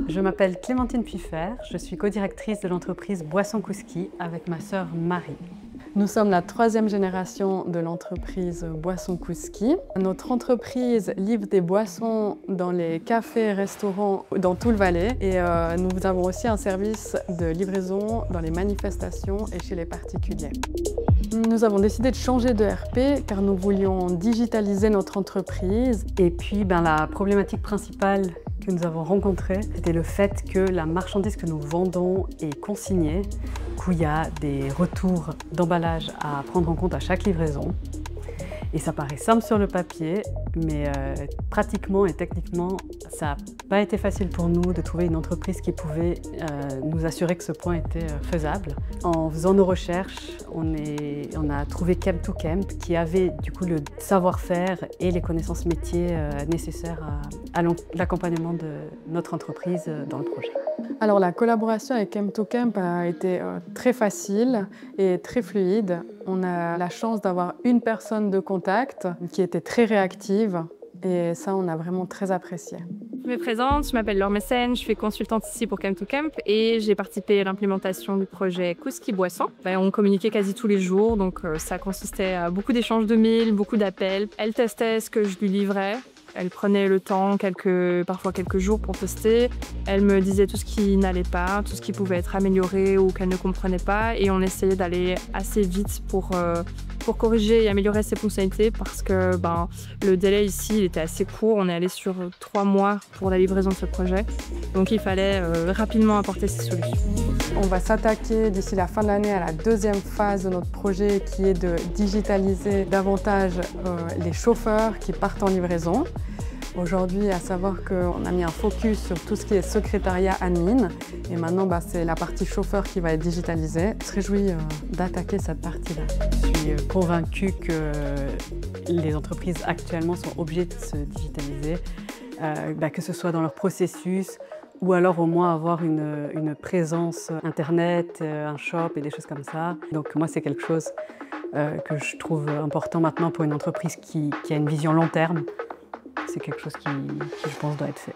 Je m'appelle Clémentine Puyfer, je suis co-directrice de l'entreprise Boisson Kouski avec ma sœur Marie. Nous sommes la troisième génération de l'entreprise Boisson Kouski. Notre entreprise livre des boissons dans les cafés et restaurants dans tout le Valais et nous avons aussi un service de livraison dans les manifestations et chez les particuliers. Nous avons décidé de changer de RP car nous voulions digitaliser notre entreprise. Et puis la problématique principale que nous avons rencontrée, c'était le fait que la marchandise que nous vendons est consignée, qu'il y a des retours d'emballage à prendre en compte à chaque livraison. Et ça paraît simple sur le papier, mais pratiquement et techniquement, ça n'a pas été facile pour nous de trouver une entreprise qui pouvait nous assurer que ce point était faisable. En faisant nos recherches, on a trouvé Chem2Camp qui avait du coup le savoir-faire et les connaissances métiers nécessaires à l'accompagnement de notre entreprise dans le projet. Alors la collaboration avec Chem2Camp a été très facile et très fluide. On a la chance d'avoir une personne de contact qui était très réactive et ça on a vraiment très apprécié. Je me présente, je m'appelle Laure Mécène, je suis consultante ici pour Chem2Camp et j'ai participé à l'implémentation du projet Kouski Boisson. On communiquait quasi tous les jours, donc ça consistait à beaucoup d'échanges de mails, beaucoup d'appels. Elle testait ce que je lui livrais. Elle prenait le temps, parfois quelques jours pour tester. Elle me disait tout ce qui n'allait pas, tout ce qui pouvait être amélioré ou qu'elle ne comprenait pas. Et on essayait d'aller assez vite pour corriger et améliorer ses fonctionnalités parce que le délai ici il était assez court. On est allé sur 3 mois pour la livraison de ce projet. Donc il fallait rapidement apporter ces solutions. On va s'attaquer d'ici la fin de l'année à la deuxième phase de notre projet qui est de digitaliser davantage les chauffeurs qui partent en livraison. Aujourd'hui, à savoir qu'on a mis un focus sur tout ce qui est secrétariat admin et maintenant c'est la partie chauffeur qui va être digitalisée. Je me réjouis d'attaquer cette partie-là. Je suis convaincue que les entreprises actuellement sont obligées de se digitaliser, que ce soit dans leur processus ou alors au moins avoir une présence internet, un shop et des choses comme ça. Donc moi c'est quelque chose que je trouve important maintenant pour une entreprise qui a une vision long terme. C'est quelque chose qui, je pense, doit être fait.